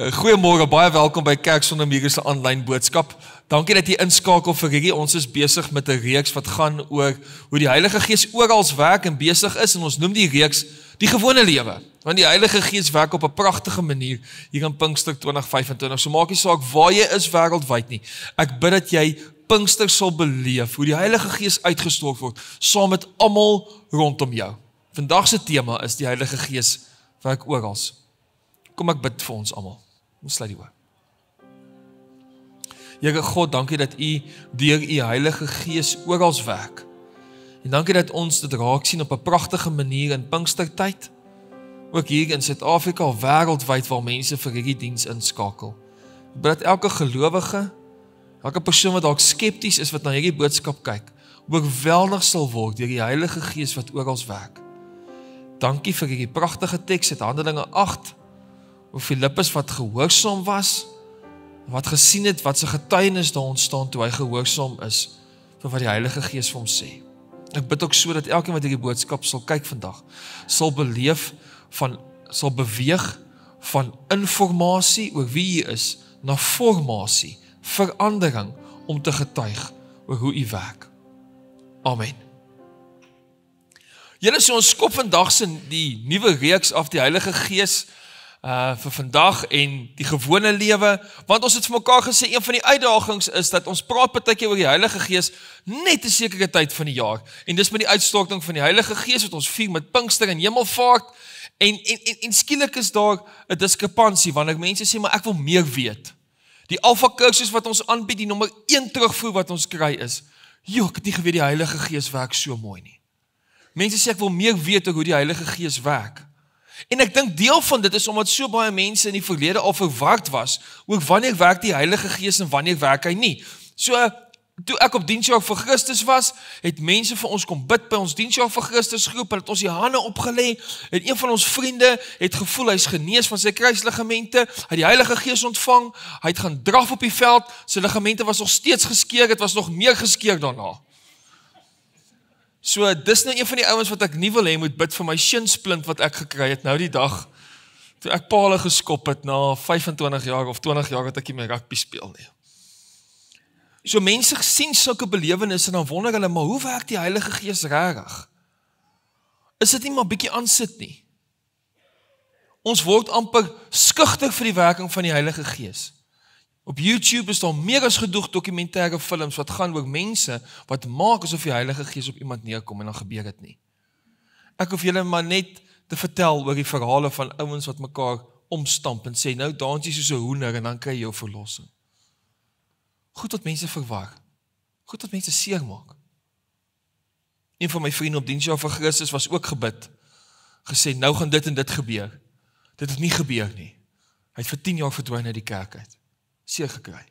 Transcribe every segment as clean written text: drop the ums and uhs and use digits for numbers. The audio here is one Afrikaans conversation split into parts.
Goeiemôre, baie welkom by Kerk Sonder Mure se aanlyn boodskap. Dankie dat jy inskakel vir hierdie. Ons is besig met 'n reeks wat gaan oor hoe die Heilige Gees oral werk en besig is, en ons noem die reeks die gewone lewe. Want die Heilige Gees werk op 'n pragtige manier hier in Pinkster 2025. So maak nie saak waar jy is wêreldwyd nie. Ek bid dat jy Pinkster sal beleef, hoe die Heilige Gees uitgestort word, saam met almal rondom jou. Vandag se tema is die Heilige Gees werk oral. Kom ek bid vir ons almal. Ons sluit die oë. Here God, dankie dat U deur U Heilige Gees oral werk. En dankie dat ons dit raak sien op 'n pragtige manier in Pinkstertyd. Ook hier in Suid-Afrika, wêreldwyd waar mense vir hierdie diens inskakel. Ek bid dat elke gelowige, elke persoon wat dalk skepties is wat na hierdie boodskap kyk, oorweldig sal word deur die Heilige Gees wat oral werk. Dankie vir hierdie pragtige teks uit Handelinge 8, oor Filippus wat gehoorsaam was, wat gesien het wat sy getuienis daar ontstaan toe hy gehoorsaam is vir wat die Heilige Gees vir hom sê. Ek bid ook so dat elkeen wat hierdie boodskap sal kyk vandag, sal beweeg van informasie oor wie U is, na formasie, verandering om te getuig oor hoe U werk. Amen. Julle, so ons skop vandag se die nuwe reeks af die Heilige Gees vir vandag en die gewone lewe, want ons het vir mekaar gesê, een van die uitdagings is dat ons praat partykeer oor die Heilige Gees net 'n sekere tyd van die jaar, en dis met die uitstorting van die Heilige Gees wat ons vier met Pinkster en Hemelvaart, en skielik is daar 'n diskrepansie, wanneer mense sê, maar ek wil meer weet. Die Alpha kursus wat ons aanbied, die nommer 1 terugvoer wat ons kry is, ek het nie geweet die Heilige Gees werk so mooi nie. Mense sê, ek wil meer weet oor hoe die Heilige Gees werk. En ek dink deel van dit is omdat so baie mense in die verlede al verward was, oor wanneer werk die Heilige Gees en wanneer werk hy nie. So, toe ek op Diensjaar vir Christus was, het mense vir ons kom bid by ons Diensjaar vir Christus groep, en het ons die hande opgelê, en een van ons vriende het gevoel, hy is genees van sy kruisligamente, hy het die Heilige Gees ontvang, hy het gaan draf op die veld, sy ligamente was nog steeds geskeer, het was nog meer geskeer daarna. So, dis nou een van die ouens wat ek nie wil hê moet bid vir my shinsplint wat ek gekry het nou die dag, toe ek pale geskop het na 25 jaar of 20 jaar wat ek nie meer rugby speel nie. So mense sien sulke belewennisse en dan wonder hulle, maar hoe werk die Heilige Gees regtig? Is dit nie maar bietjie aansit nie? Ons word amper skugter vir die werking van die Heilige Gees. Op YouTube is daar meer as genoeg dokumentêre films wat gaan oor mense wat maak asof die Heilige Gees op iemand neerkom en dan gebeur dit nie. Ek hoef julle maar net te vertel oor die verhale van ouens wat mekaar omstamp en sê, nou dans jy soos 'n hoender en dan kry jy jou verlossing. Goed wat mense verwar. Goed wat mense seermaak. Een van my vriende op Diensjaar vir Christus was ook gebid. Gesê, nou gaan dit en dit gebeur. Dit het nie gebeur nie. Hy het vir 10 jaar verdwyn uit die kerk uit. Seer gekry.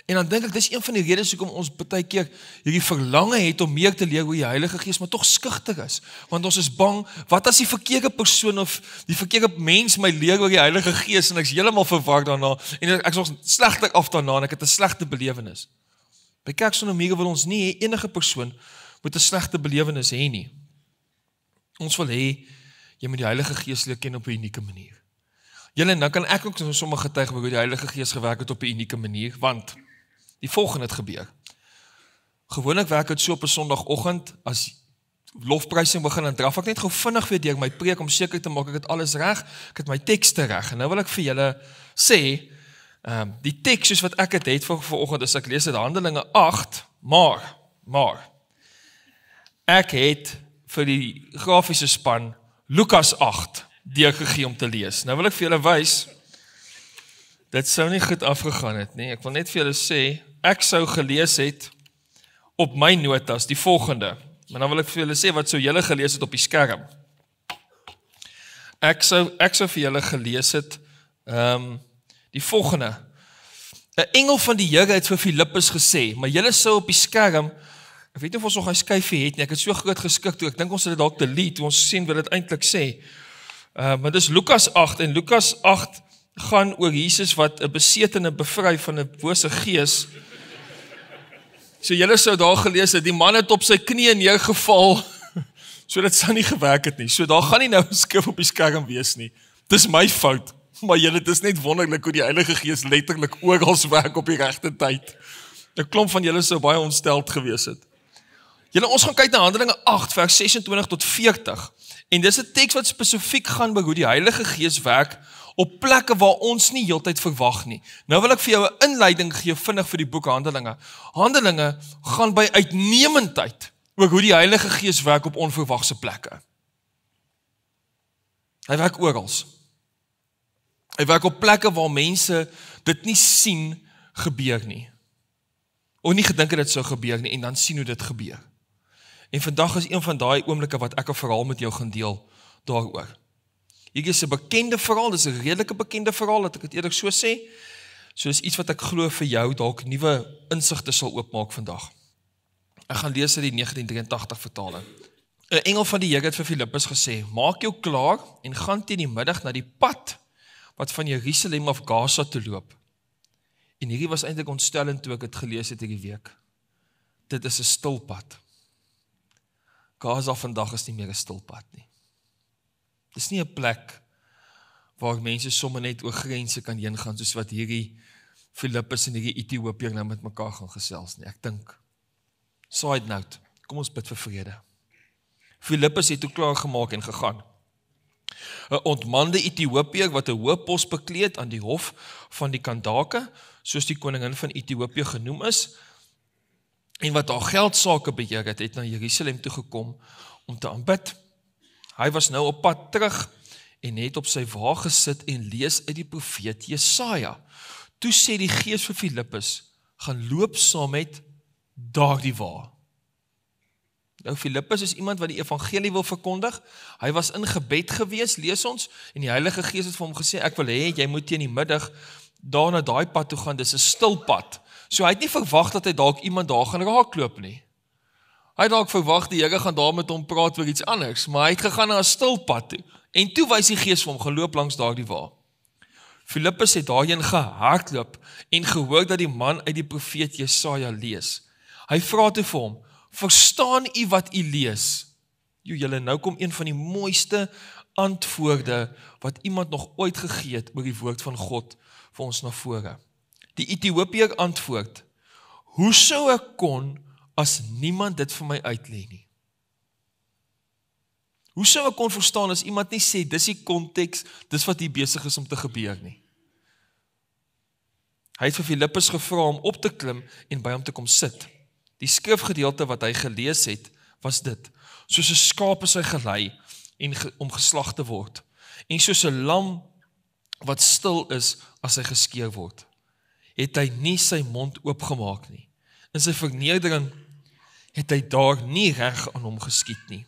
En dan dink ek, dis een van die redes hoekom ons baie keer hierdie verlange het om meer te leer oor die Heilige Gees, maar tog skugter is. Want ons is bang, wat as die verkeerde persoon of die verkeerde mens my leer oor die Heilige Gees en ek is heeltemal verwar daarna en ek is nog slegter af daarna en ek het 'n slegte belewenis. By Kerk Sonder Mure wil ons nie enige persoon met 'n slegte belewenis hê nie. Ons wil hê jy moet die Heilige Gees leer ken op 'n unieke manier. Julle, nou kan ek ook sommige getuig oor hoe die Heilige Gees gewerk het op 'n unieke manier, want die volgende het gebeur. Gewoonlik werk dit so op 'n Sondagoggend, as lofprysing begin, en draf ek net gou vinnig weer deur my preek om seker te maak ek het alles reg, ek het my tekste reg. En nou wil ek vir julle sê, die teks soos wat ek het vir vanoggend, as ek lees uit Handelinge 8, maar ek het vir die grafiese span Lukas 8 deurgegee om te lees. Nou wil ek vir julle wys, dit sou nie goed afgegaan het nie. Ek wil net vir julle sê, ek sou gelees het op my notas die volgende. Maar dan wil ek vir julle sê, wat sou julle gelees het op die skerm? Ek sou vir julle gelees het die volgende. 'n Engel van die Here het vir Filippus gesê, maar julle sou op die skerm, ek weet nie of ons nog 'n skyfie het nie, ek het so groot geskik toe, ek dink ons het dit dalk delete, toe ons sien wat dit eintlik sê. Maar dis Lukas 8, en Lukas 8 gaan oor Jesus wat 'n besetene bevry van 'n bose gees. So julle sou daar gelees het, die man het op sy knieë neergeval, so dit sou nie gewerk het nie. So daar gaan nie nou 'n skrif op die skerm wees nie. Dis my fout. Maar julle, dit is net wonderlik hoe die Heilige Gees letterlik oral werk op die regte tyd. 'n Klomp van julle sou baie ontsteld gewees het. Julle, ons gaan kyk na Handelinge 8 vers 26 tot 40. En dis 'n teks wat spesifiek gaan oor hoe die Heilige Gees werk op plekke waar ons nie heeltyd verwag nie. Nou wil ek vir jou 'n inleiding gee vinnig vir die boek Handelinge. Handelinge gaan by uitnemendheid oor hoe die Heilige Gees werk op onverwagse plekke. Hy werk oral. Hy werk op plekke waar mense dit nie sien gebeur nie. Of nie gedink het dit sou gebeur nie, en dan sien hoe dit gebeur. En vandag is een van daai oomblikke wat ek 'n verhaal met jou gaan deel daaroor. Hier is 'n bekende verhaal, dis 'n redelike bekende verhaal, dat ek dit eerlik so sê. So is iets wat ek glo vir jou dalk nuwe insigte sal oopmaak vandag. Ek gaan lees uit die 1983 vertaling. 'n Engel van die Here het vir Filippus gesê: "Maak jou klaar en gaan teen die middag na die pad wat van Jerusalem af Gaza toe loop." En hierdie was eintlik ontstellend toe ek het gelees het hierdie week. Dit is 'n stil pad. Gaza vandag is nie meer 'n stil pad nie. Dis nie 'n plek waar mense sommer net oor grense kan heen gaan, soos wat hierdie Filippus en hierdie Ethiopiër nou met mekaar gaan gesels nie. Ek dink, side note, kom ons bid vir vrede. Filippus het toe klaar gemaak en gegaan. 'n Ontmande Ethiopiër wat 'n hoë pos bekleed aan die hof van die Kandake, soos die koningin van Ethiopië genoem is, en wat haar geldsake beheer het, het na Jerusalem toe gekom om te aanbid. Hy was nou op pad terug en het op sy wa gesit en lees uit die profeet Jesaja. Toe sê die Gees vir Filippus: "Gaan loop saam met daardie wa." Nou, Filippus is iemand wat die evangelie wil verkondig. Hy was in gebed gewees, lees ons, en die Heilige Gees het vir hom gesê: "Ek wil hê jy moet teen die middag daar na daai pad toe gaan, dis 'n stil pad." So hy het nie verwag dat hy dalk iemand daar gaan raakloop nie. Hy het dalk verwag die Here gaan daar met hom praat oor iets anders, maar hy het gegaan na 'n stil pad toe. En toe wys die Gees vir hom: "Geloop langs daardie wa." Filippus het daarheen gehardloop en gehoor dat die man uit die profeet Jesaja lees. Hy vra toe vir hom: "Verstaan u wat u lees?" Julle, nou kom een van die mooiste antwoorde wat iemand nog ooit gegee het oor die woord van God vir ons na vore. Die Ethiopiër antwoord: "Hoe sou ek kon as niemand dit vir my uitlê nie?" Hoe sou ek kon verstaan as iemand nie sê, dis die konteks, dis wat hier besig is om te gebeur nie? Hy het vir Filippus gevra om op te klim en by hom te kom sit. Die skrifgedeelte wat hy gelees het, was dit: "Soos 'n skaap is hy gelei om geslag te word, en soos 'n lam wat stil is as hy geskeer word, het hy nie sy mond oopgemaak nie. In sy vernedering het hy daar nie reg aan hom geskied nie.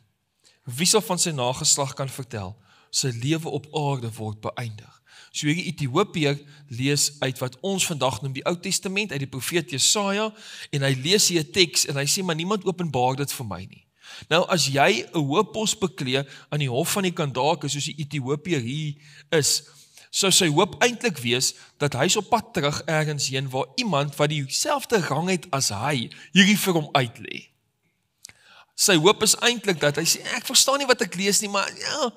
Wie sal van sy nageslag kan vertel, sy lewe op aarde word beëindig?" So hierdie Ethiopiër lees uit wat ons vandag noem die Ou Testament, uit die profeet Jesaja, en hy lees hier 'n teks en hy sê, maar niemand openbaar dit vir my nie. Nou, as jy 'n hoë pos beklee aan die hof van die Kandake, soos die Ethiopiër hier is, sou sy hoop eintlik wees dat hy's op pad terug ergens heen waar iemand wat dieselfde rang het as hy hierdie vir hom uitlê. Sy hoop is eintlik dat hy sê, ek verstaan nie wat ek lees nie, maar ja,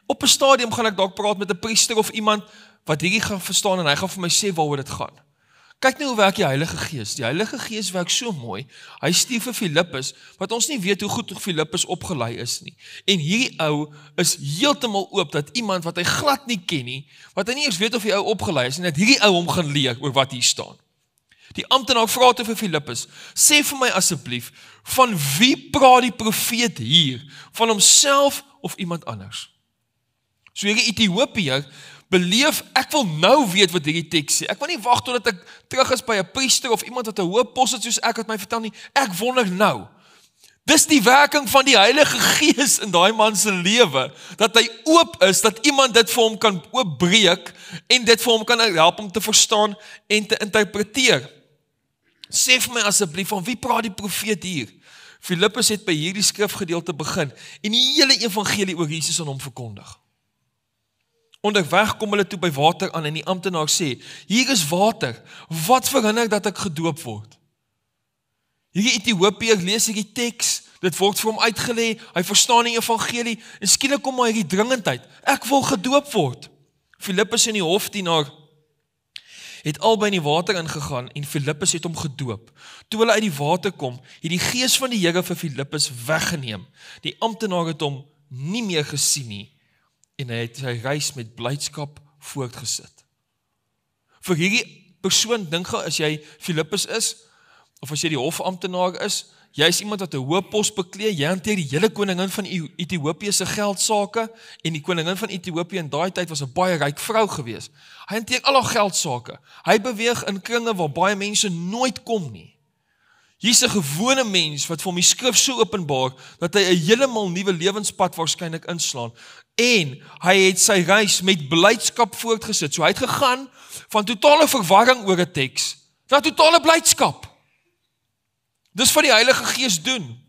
op 'n stadium gaan ek dalk praat met 'n priester of iemand wat hierdie gaan verstaan en hy gaan vir my sê waaroor dit gaan. Kyk nou hoe werk die Heilige Gees. Die Heilige Gees werk so mooi. Hy stuur vir Filippus, wat ons nie weet hoe goed Filippus opgelei is nie. En hierdie ou is heeltemal oop dat iemand wat hy glad nie ken nie, wat hy nie eens weet of die ou opgelei is, en dat hierdie ou hom gaan leer oor wat hier staan. Die amptenaar vra toe vir Filippus: "Sê vir my asseblief, van wie praat die profeet hier? Van homself of iemand anders?" So hierdie Ethiopiër beleef, ek wil nou weet wat hierdie teks sê. Ek wil nie wag totdat ek terug is by 'n priester of iemand wat 'n hoë pos het soos ek het my vertel nie. Ek wonder nou. Dis die werking van die Heilige Gees in daai man se lewe, dat hy oop is, dat iemand dit vir hom kan oopbreek en dit vir hom kan help om te verstaan en te interpreteer. Sê vir my asseblief, van wie praat die profeet hier? Filippus het by hierdie skrifgedeelte begin en die hele evangelie oor Jesus aan hom verkondig. Onderweg kom hulle toe by water aan en die amptenaar sê, hier is water, wat verhinder dat ek gedoop word? Hierdie Ethiopiër lees hierdie teks, dit word vir hom uitgelê, hy verstaan die evangelie, en skielik kom maar hierdie dringendheid, ek wil gedoop word. Filippus en die hofdienaar het albei in die water ingegaan en Filippus het hom gedoop. Toe hulle uit die water kom, het die gees van die Here vir Filippus weggeneem. Die amptenaar het hom nie meer gesien nie en hy het sy reis met blydskap voortgesit. Vir hierdie persoon, dink gou, as jy Filippus is, of as jy die hofamptenaar is, jy is iemand wat 'n hoë pos beklee, jy hanteer die hele koningin van Ethiopië se geldsake, en die koningin van Ethiopië in daai tyd was 'n baie ryk vrou gewees. Hy hanteer al haar geldsake. Hy beweeg in kringe waar baie mense nooit kom nie. Hier's 'n gewone mens wat vir hom die skrif so openbaar, dat hy 'n heeltemal nuwe lewenspad waarskynlik inslaan, en hy het sy reis met blydskap voortgesit. So hy het gegaan van totale verwarring oor 'n teks, na totale blydskap. Dis wat die Heilige Gees doen.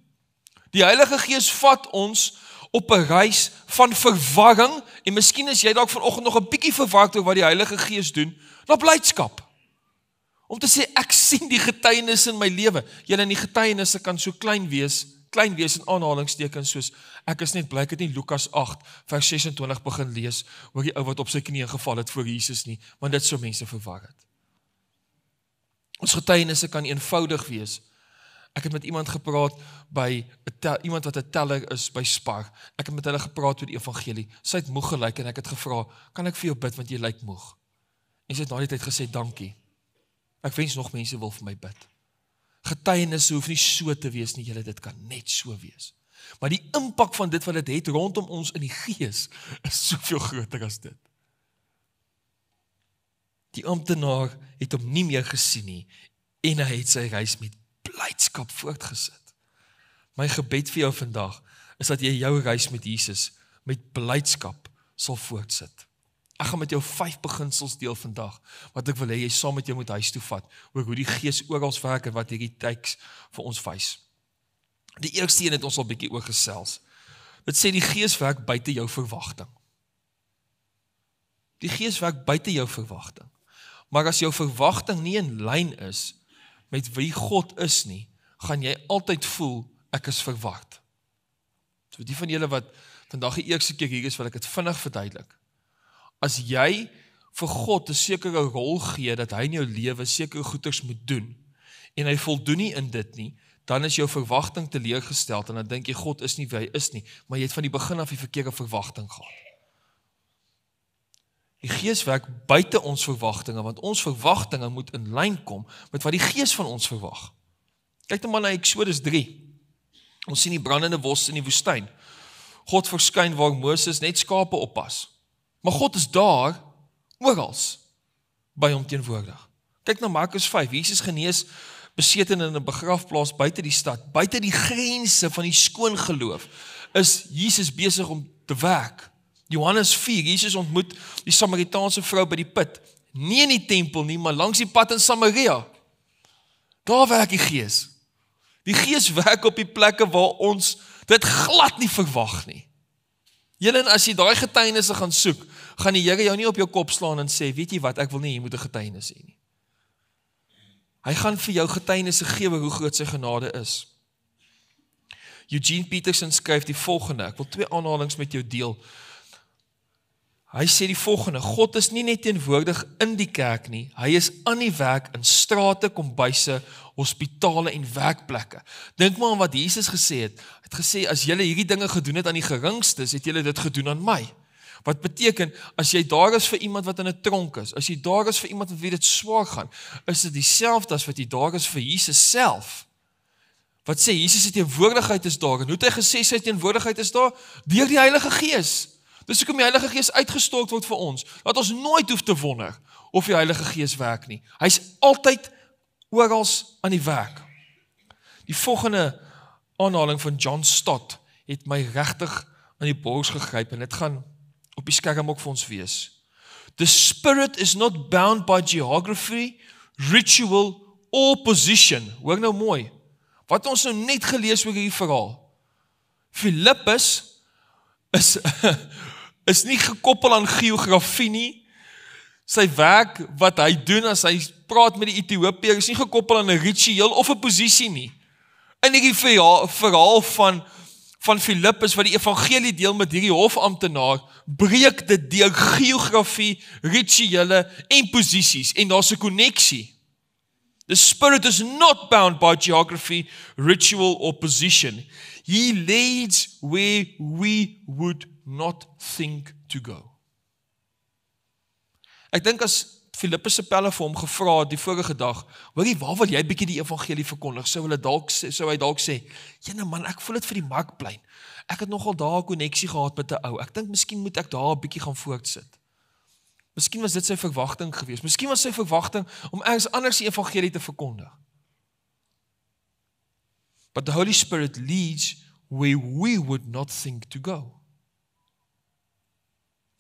Die Heilige Gees vat ons op 'n reis van verwarring, en miskien is jy dalk vanoggend nog 'n bietjie verward oor wat die Heilige Gees doen, na blydskap. Om te sê, ek sien die getuienis in my lewe. Julle, die getuienisse kan so klein wees in aanhalingstekens, soos, ek is net bly, ek het nie Lukas 8 vers 26 begin lees, oor die ou wat op sy knieë geval het voor Jesus nie, want dit sou mense verwar het. Ons getuienisse kan eenvoudig wees. Ek het met iemand gepraat by iemand wat 'n teller is by Spar. Ek het met hulle gepraat oor die evangelie. Sy het moeg gelyk en ek het gevra, kan ek vir jou bid want jy lyk moeg? En sy het na die tyd gesê, dankie. Ek wens nog mense wil vir my bid. Getuienisse hoef nie so te wees nie, julle, dit kan net so wees. Maar die impak van dit wat dit het rondom ons in die gees is soveel groter as dit. Die amptenaar het hom nie meer gesien nie en hy het sy reis met blydskap voortgesit. My gebed vir jou vandag is dat jy jou reis met Jesus met blydskap sal voortsit. Ek gaan met jou 5 beginsels deel vandag, wat ek wil hê jy saam met jou moet huis toe vat, oor hoe die Gees oral werk en wat hierdie teks vir ons wys. Die eerste een het ons al bietjie oor gesels. Dit sê die Gees werk buite jou verwagting. Die Gees werk buite jou verwagting. Maar as jou verwagting nie in lyn is met wie God is nie, gaan jy altyd voel, ek is verward. So die van julle wat vandag die eerste keer hier is, wil ek dit vinnig verduidelik. As jy vir God 'n sekere rol gee, dat hy in jou lewe sekere goeders moet doen, en hy voldoen nie in dit nie, dan is jou verwagting teleurgestel, en dan dink jy, God is nie wie hy is nie, maar jy het van die begin af die verkeerde verwagting gehad. Die Gees werk buite ons verwagtinge, want ons verwagtinge moet in lyn kom met wat die Gees van ons verwag. Kyk net maar na Eksodus 3. Ons sien die brandende bos in die woestyn. God verskyn waar Moses net skape oppas. Maar God is daar, orals, by hom teenwoordig. Kyk na Markus 5, Jesus genees besetene in 'n begrafplaas buite die stad, buite die grense van die skoon geloof, is Jesus besig om te werk. Johannes 4, Jesus ontmoet die Samaritaanse vrou by die put, nie in die tempel nie, maar langs die pad in Samaria. Daar werk die Gees. Die Gees werk op die plekke waar ons dit glad nie verwag nie. Julle, en as jy daai getuienisse gaan soek, gaan die Here jou nie op jou kop slaan en sê, weet jy wat, ek wil nie, jy moet 'n getuienis hê nie. Hy gaan vir jou getuienisse gee oor hoe groot sy genade is. Eugene Peterson skryf die volgende, ek wil 2 aanhalings met jou deel. Hy sê die volgende, God is nie net teenwoordig in die kerk nie, hy is aan die werk in strate, kombuise, hospitale en werkplekke. Dink maar aan wat Jesus gesê het. Hy het gesê, as julle hierdie dinge gedoen het aan die geringstes, het julle dit gedoen aan my. Wat beteken, as jy daar is vir iemand wat in 'n tronk is, as jy daar is vir iemand wat wie dit swaar gaan, is dit dieselfde as wat jy daar is vir Jesus self. Wat sê, Jesus se teenwoordigheid is daar, en hoe het hy gesê sy teenwoordigheid is daar? Deur die Heilige Gees. Dis hoekom die Heilige Gees uitgestort word vir ons, dat ons nooit hoef te wonder of die Heilige Gees werk nie. Hy's altyd orals aan die werk. Die volgende aanhaling van John Stott het my regtig aan die bors gegryp, en dit gaan op die skerm ook vir ons wees. The spirit is not bound by geography, ritual or position. Hoor nou mooi, wat ons nou net gelees oor hierdie verhaal. Filippus is nie gekoppel aan geografie nie. Sy werk wat hy doen as hy praat met die Ethiopiërs is nie gekoppel aan 'n ritueel of 'n posisie nie. In hierdie verhaal van Filippus wat die evangelie deel met hierdie hofamptenaar, breek dit deur geografie, rituele en posisies, en daar's 'n koneksie. The Spirit is not bound by geography, ritual or position. He leads where we would not think to go. Ek dink as Filippus se pelle vir hom gevra het die vorige dag, hoorie, waar wil jy bietjie die evangelie verkondig? Sou hy dalk sê, jene man, ek voel dit vir die markplein. Ek het nogal daar 'n koneksie gehad met 'n ou. Ek dink miskien moet ek daar 'n bietjie gaan voortsit. Miskien was dit sy verwagting geweest. Miskien was sy verwagting om ergens anders die evangelie te verkondig. But the Holy Spirit leads where we would not think to go.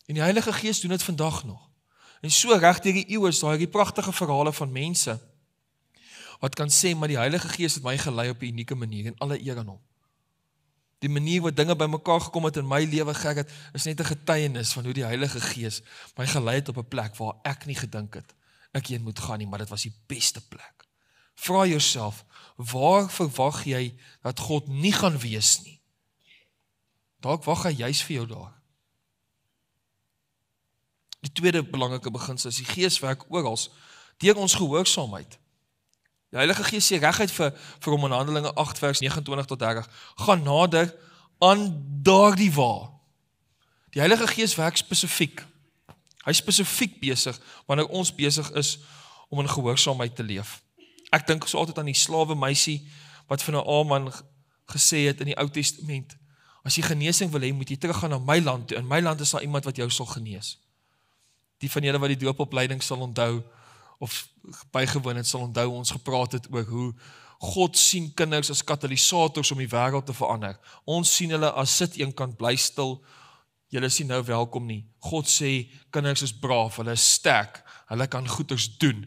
En die Heilige Gees doen dit vandag nog. En so reg deur die eeue is daar hierdie pragtige verhale van mense wat kan sê, maar die Heilige Gees het my gelei op 'n unieke manier en alle eer aan hom. Die manier wat dinge bymekaar gekom het in my lewe, Gerrit, is net 'n getuienis van hoe die Heilige Gees my gelei het op 'n plek waar ek nie gedink het ek heen moet gaan nie, maar dit was die beste plek. Vra jouself, waar verwag jy dat God nie gaan wees nie? Dalk wag hy juis vir jou daar. Die tweede belangrike beginsel is die Gees werk oral deur ons gehoorsaamheid. Die Heilige Gees sê reguit vir hom in Handelinge 8 vers 29 tot 30, gaan nader aan daardie waar. Die Heilige Gees werk spesifiek. Hy is spesifiek besig wanneer ons besig is om in gehoorsaamheid te leef. Ek dink so altyd aan die slawe meisie wat van 'n Naaman gesê het in die Ou Testament, as jy genesing wil hê, moet jy teruggaan na my land toe. In my land is daar iemand wat jou sal genees. Die van julle wat die doopopleiding sal onthou, of bygewoon het, sal onthou ons gepraat het oor hoe God sien kinders as katalysators om die wêreld te verander. Ons sien hulle as sit eenkant bly stil, julle sien nou welkom nie. God sê, kinders is braaf, hulle is sterk, hulle kan goeders doen.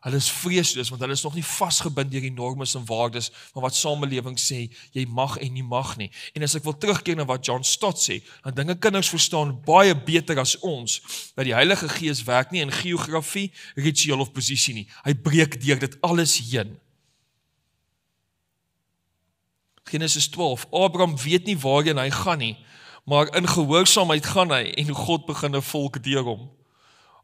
Hulle is vreesloos, want hulle is nog nie vasgebind deur die normes en waardes van wat samelewing sê, jy mag en nie mag nie. En as ek wil terugkeer na wat John Stott sê, dan dink ek kinders verstaan baie beter as ons, dat die Heilige Gees werk nie in geografie, ritueel of posisie nie. Hy breek deur dit alles heen. Genesis 12, Abraham weet nie waarheen hy gaan nie, maar in gehoorsaamheid gaan hy, en God begin 'n volk deur hom.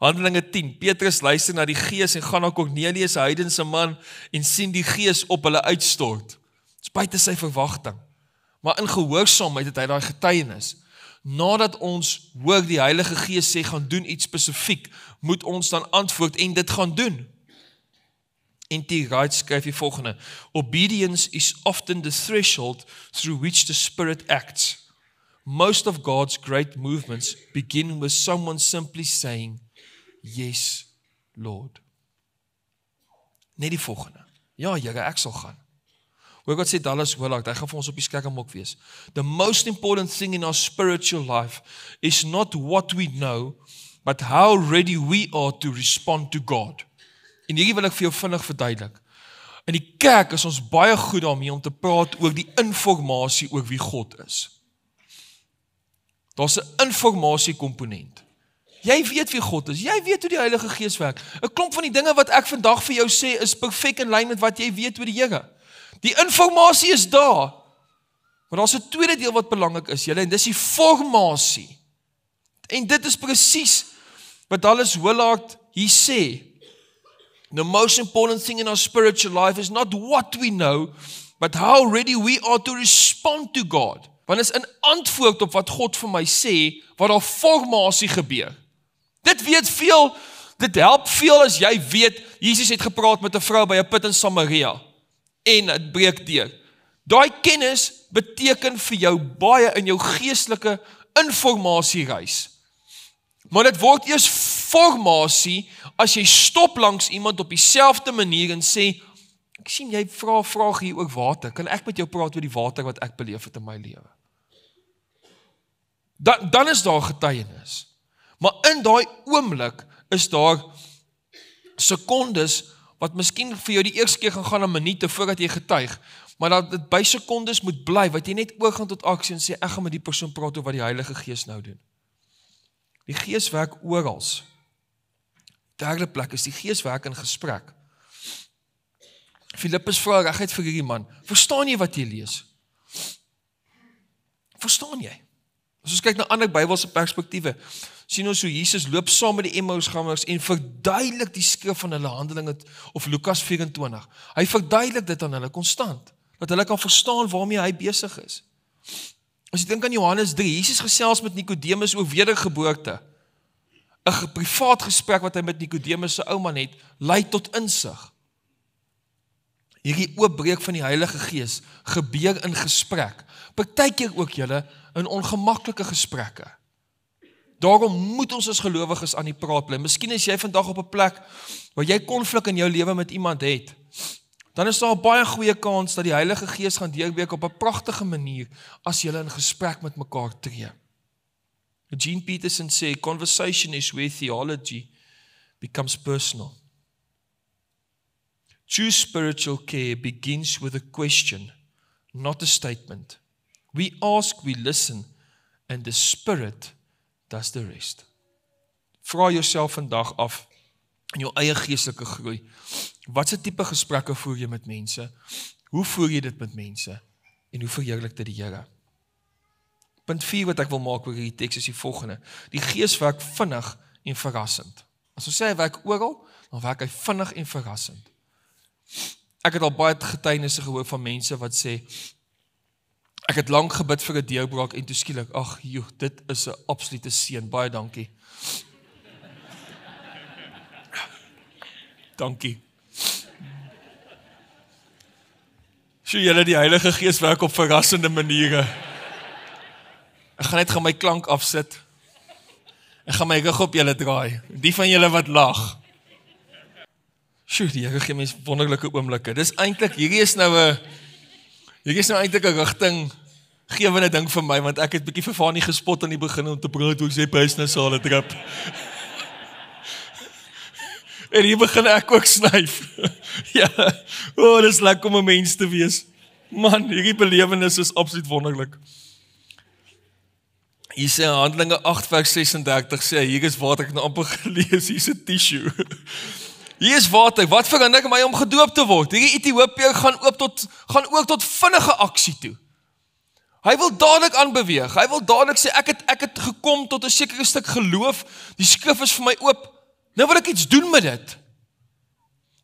Handelinge 10, Petrus luister na die Gees en gaan na Kornelius, 'n heidense man, en sien die Gees op hulle uitstort. Dit is buite sy verwagting. Maar in gehoorsaamheid het hy daai getuienis. Nadat ons hoor die Heilige Gees sê, gaan doen iets spesifiek, moet ons dan antwoord en dit gaan doen. N.T. Wright skryf die volgende, obedience is often the threshold through which the Spirit acts. Most of God's great movements begin with someone simply saying, yes, Lord. Net die volgende. Ja, Here, ek sal gaan. Hoor wat sê Dallas Willard, hy gaan vir ons op die skerm ook wees. The most important thing in our spiritual life is not what we know, but how ready we are to respond to God. En hierdie wil ek vir jou vinnig verduidelik. In die kerk is ons baie goed daarmee om te praat oor die informasie oor wie God is. Daar's 'n informasiekomponent. Jy weet wie God is, jy weet hoe die Heilige Gees werk. 'n Klomp van die dinge wat ek vandag vir jou sê is perfek in lyn met wat jy weet oor die Here. Die informasie is daar. Maar daar's 'n tweede deel wat belangrik is, julle, en dis die formasie. En dit is presies wat Dallas Willard hier sê. The most important thing in our spiritual life is not what we know, but how ready we are to respond to God. Want is in antwoord op wat God vir my sê, wat daar formasie gebeur. Dit help veel as jy weet, Jesus het gepraat met 'n vrou by 'n put in Samaria, en dit breek deur. Daai kennis beteken vir jou baie in jou geestelike informasiereis. Maar dit word eers formasie as jy stop langs iemand op dieselfde manier en sê, ek sien jy vra 'n vraag hier oor water, kan ek met jou praat oor die water wat ek beleef het in my lewe? Dan is daar getuienis. Maar in daai oomblik is daar sekondes wat miskien vir jou die eerste keer gaan 'n minute voordat jy getuig, maar dat dit by sekondes moet bly, wat jy net oorgaan tot aksie en sê, ek gaan met die persoon praat oor wat die Heilige Gees nou doen. Die Gees werk oral. Derde plek is die Gees werk in gesprek. Filippus vra reguit vir hierdie man, verstaan jy wat jy lees? Verstaan jy? As ons kyk na ander Bybelse perspektiewe, sien ons hoe Jesus loop saam met die Emmausgangers en verduidelik die skrif van hulle Handelinge of Lukas 24. Hy verduidelik dit aan hulle konstant, dat hulle kan verstaan waarmee hy besig is. As jy dink aan Johannes 3, Jesus gesels met Nikodemus oor wedergeboorte. 'n privaat gesprek wat hy met Nikodemus se ouma het, lei tot insig. Hierdie oopbreek van die Heilige Gees gebeur in gesprek. Partykeer ook julle in ongemaklike gesprekke. Daarom moet ons as gelowiges aan die praat bly. Miskien is jy vandag op 'n plek waar jy konflik in jou lewe met iemand het. Dan is daar 'n baie goeie kans dat die Heilige Gees gaan deurbreek op 'n pragtige manier as jy in gesprek met mekaar tree. Eugene Peterson sê, conversation is where theology becomes personal. True spiritual care begins with a question, not a statement. We ask, we listen, and the Spirit does the rest. Vra jouself vandag af in jou eie geestelike groei. Watse tipe gesprekke voer jy met mense? Hoe voer jy dit met mense? En hoe verheerlik dit die Here? Punt 4 wat ek wil maak oor hierdie teks is die volgende. Die Gees werk vinnig en verrassend. As ons sê hy werk oral, dan werk hy vinnig en verrassend. Ek het al baie getuienisse gehoor van mense wat sê, ek het lank gebid vir 'n deurbraak en toe skielik, ag joh, dit is 'n absolute seën, baie dankie. Dankie. So julle die Heilige Gees werk op verrassende maniere. Ek gaan net my klank afsit. Ek gaan my rug op julle draai. Die van julle wat lag. Sjoe, die Here gee mens wonderlike oomblikke. Dis eintlik, hierdie is nou eintlik 'n rigting gewende ding vir my, want ek het bietjie vir Fanie gespot aan die begin om te praat oor sy business-sale trip. En hier begin ek ook snyf. Ja, dis lekker om 'n mens te wees. Man, hierdie belewenis is absoluut wonderlik. Hier sê Handelinge 8 vers 36 sê, hier is water, ek het nou amper gelees, hier is 'n tissue. Hier is water, wat verander my om gedoop te word? Hierdie Ethiopiër gaan ook tot vinnige aksie toe. Hy wil dadelik aanbeweeg, hy wil dadelik sê, ek het gekom tot 'n sekere stuk geloof, die skrif is vir my oop, nou wil ek iets doen met dit.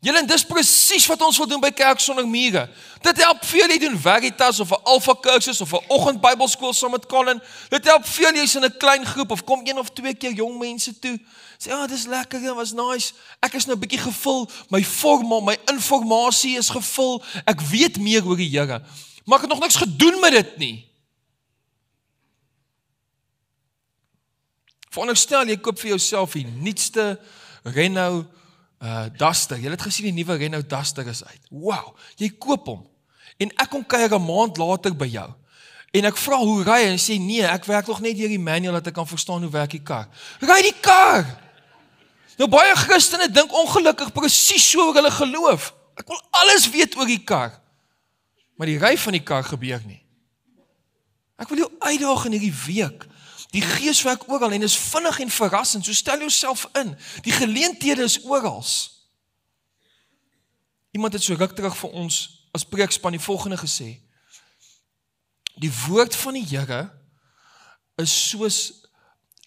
Julle, en dis presies wat ons wil doen by Kerk Sonder Mure. Dit help veel jy doen Veritas of 'n Alpha kursus of 'n oggend Bybelskool saam met Colin. Dit help veel jy's in 'n klein groep of kom 1 of 2 keer jong mense toe. Sê, dis lekker, dit was nice. Ek is nou 'n bietjie gevul, my informasie is gevul. Ek weet meer oor die Here, maar ek het nog niks gedoen met dit nie. Veronderstel jy koop vir jouself die nuutste Renault Duster. Jy het gesien die nuwe Renault Duster is uit. Wow, jy koop hom. En ek kom kuier 'n maand later by jou. En ek vra hoe ry hy en sê nee, ek werk nog net deur die manual dat ek kan verstaan hoe werk die kar. Ry die kar. Nou baie Christene dink ongelukkig presies so oor hulle geloof. Ek wil alles weet oor die kar. Maar die ry van die kar gebeur nie. Ek wil jou uitdaag in hierdie week. Die Gees werk oral en is vinnig en verrassend, so stel jouself in. Die geleenthede is orals. Iemand het so ruk terug vir ons as preekspan die volgende gesê. Die woord van die Here is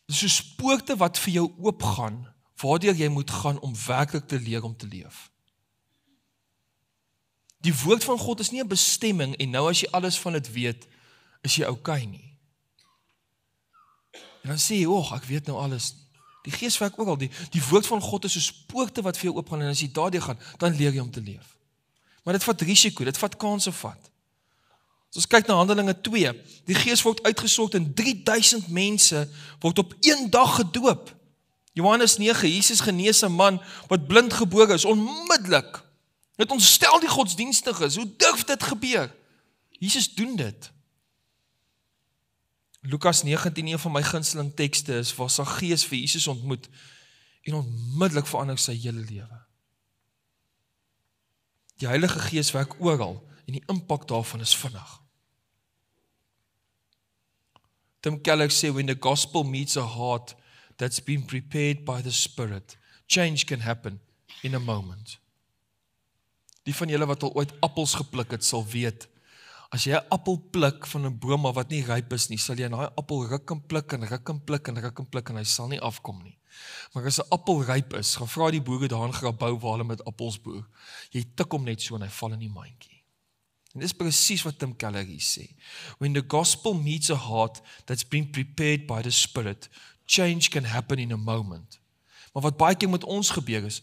soos poorte wat vir jou oopgaan, waardeur jy moet gaan om werklik te leer om te leef. Die woord van God is nie 'n bestemming en nou as jy alles van dit weet, is jy okay nie. En dan sê jy, ek weet nou alles. Die Gees werk ook al, die woord van God is soos poorte wat vir jou oopgaan, en as jy daardeur gaan, dan leer jy om te leef. Maar dit vat risiko, dit vat kanse vat. As ons kyk na Handelinge 2, die Gees word uitgesort en 3000 mense word op 1 dag gedoop. Johannes 9, Jesus genees 'n man wat blind gebore is, onmiddellik. Dit ontstel die godsdienstiges, hoe durf dit gebeur? Jesus doen dit. Lukas 19, een van my gunsteling tekste is, waar Saggeus vir Jesus ontmoet, en onmiddellik verander sy hele lewe. Die Heilige Gees werk oral, en die impak daarvan is vinnig. Tim Keller sê, when the gospel meets a heart that's been prepared by the Spirit, change can happen in a moment. Die van julle wat al ooit appels gepluk het, sal weet, As jy 'n appel pluk van 'n boom wat nie ryp is nie, sal jy daai appel ruk en pluk en ruk en pluk en ruk en pluk en hy sal nie afkom nie. Maar as 'n appel ryp is, gaan vra die boere daar in Grabouw waar hulle met appels boer. Jy tik hom net so en hy val in die mandjie. En dis presies wat Tim Keller hier sê. When the gospel meets a heart that's been prepared by the Spirit, change can happen in a moment. Maar wat baie keer met ons gebeur is,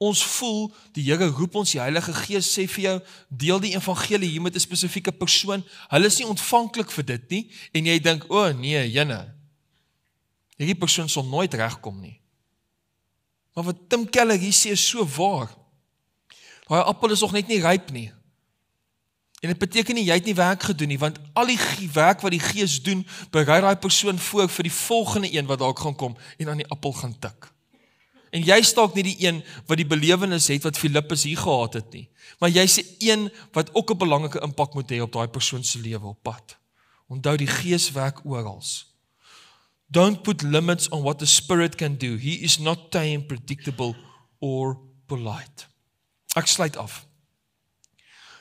ons voel, die Here roep ons, die Heilige Gees sê vir jou, deel die evangelie hier met 'n spesifieke persoon, hulle is nie ontvanklik vir dit nie, en jy dink, o nee, jene, hierdie persoon sal nooit regkom nie. Maar wat Tim Keller hier sê is so waar. Daai appel is nog net nie ryp nie. En dit beteken nie, jy het nie werk gedoen nie, want al die werk wat die Gees doen, berei daai persoon voor vir die volgende een wat dalk gaan kom, en aan die appel gaan tik. En jy is dalk nie die een wat die belewenis het wat Filippus hier gehad het nie, maar jy's die een wat ook 'n belangrike impak moet hê op daai persoon se lewe op pad. Onthou, die Gees werk oral. Don't put limits on what the Spirit can do. He is not tame, predictable or polite. Ek sluit af.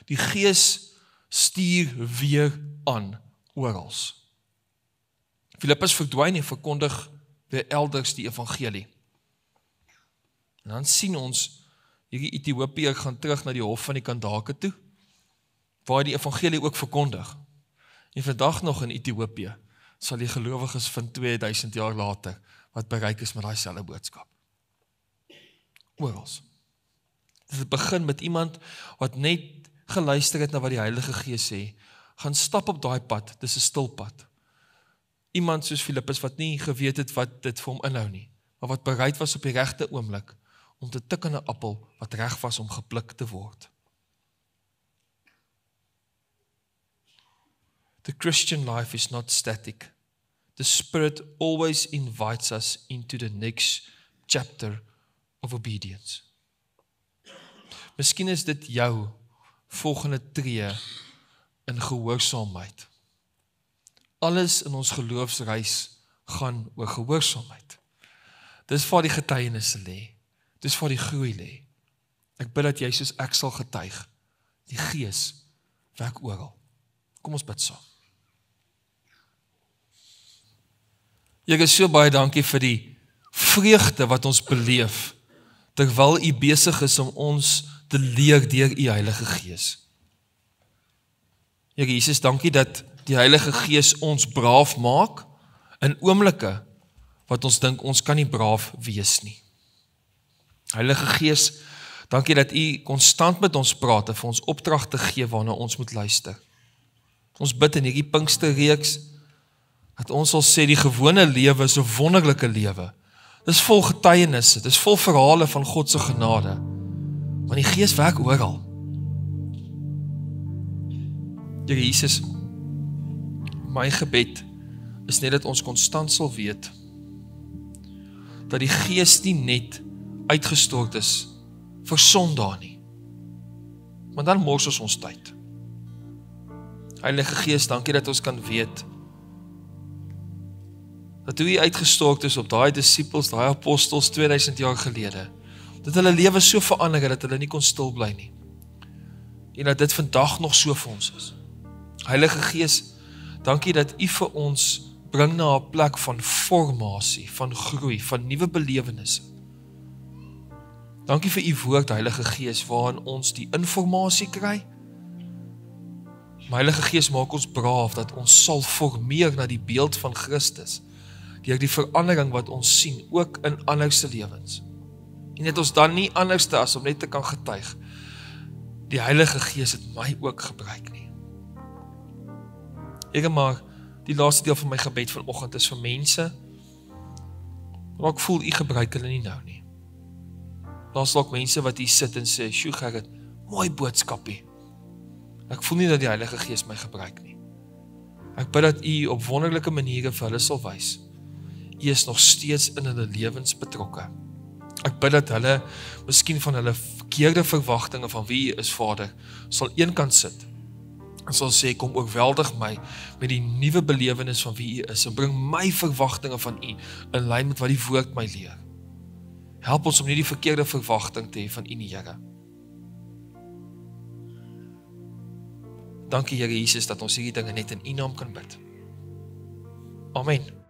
Die Gees stuur weer aan oral. Filippus verdwyn en verkondig weer elders die evangelie. En dan sien ons, hierdie Ethiopiër gaan terug na die hof van die Kandake toe, waar hy die evangelie ook verkondig. En vandag nog in Ethiopië, sal die gelowiges van 2000 jaar later, wat bereik is met daai selfde boodskap. Oral. Dit begin met iemand, wat net geluister het na wat die Heilige Gees sê, gaan stap op daai pad, dis 'n stil pad. Iemand soos Filippus, wat nie geweet het wat dit vir hom inhou nie, maar wat bereid was op die regte oomblik, om te tik aan 'n appel, wat reg was om gepluk te word. The Christian life is not static. The Spirit always invites us into the next chapter of obedience. Miskien is dit jou volgende tree in gehoorsaamheid. Alles in ons geloofsreis gaan oor gehoorsaamheid. Dis waar die getuienisse lê. Dis waar die groei lê. Ek bid dat jy soos ek sal getuig. Die Gees werk oral. Kom ons bid saam. Here, so baie dankie vir die vreugde wat ons beleef, terwyl U besig is om ons te leer deur U Heilige Gees. Here Jesus, dankie dat die Heilige Gees ons braaf maak in oomblikke wat ons dink ons kan nie braaf wees nie. Heilige Gees, dankie dat U konstant met ons praat en vir ons opdragte gee waarna ons moet luister. Ons bid in hierdie Pinksterreeks dat ons sal sê die gewone lewe is 'n wonderlike lewe. Dis vol getuienisse, dis vol verhale van God se genade. Want die Gees werk oral. Here Jesus, my gebed is net dat ons konstant sal weet dat die Gees nie net uitgestort is vir Sondae nie. Want dan mors ons tyd. Heilige Gees, dankie dat ons kan weet dat hoe U uitgestort is op daai disippels, daai apostels 2000 jaar gelede, dat hulle lewe so verander het dat hulle nie kon stil bly nie. En dat dit vandag nog so vir ons is. Heilige Gees, dankie dat U vir ons bring na 'n plek van formasie, van groei, van nuwe belewennisse. Dankie vir U woord, Heilige Gees, waarin ons die informasie kry. Maar Heilige Gees, maak ons braaf dat ons sal formeer na die beeld van Christus, deur die verandering wat ons sien, ook in ander se lewens. En dat ons dan nie anderste as om net te kan getuig, die Heilige Gees het my ook gebruik nie. Maar die laaste deel van my gebed vanoggend is vir mense, waar ek voel U gebruik hulle nie nou nie. Daar's dalk mense wat hier sit en sê, "Sjoe Gerrit, mooi boodskapie." Ek voel nie dat die Heilige Gees my gebruik nie. Ek bid dat U op wonderlike maniere vir hulle sal wys. U is nog steeds in hulle lewens betrokke. Ek bid dat hulle, miskien van hulle verkeerde verwagtinge van wie U is, Vader, sal eenkant sit en sal sê, kom oorweldig my met die nuwe belewenis van wie U is en bring my verwagtinge van U in lyn met wat die woord my leer. Help ons om nie die verkeerde verwagting te hê van U nie, Here. Dankie Here Jesus dat ons hierdie dinge net in U naam kan bid. Amen.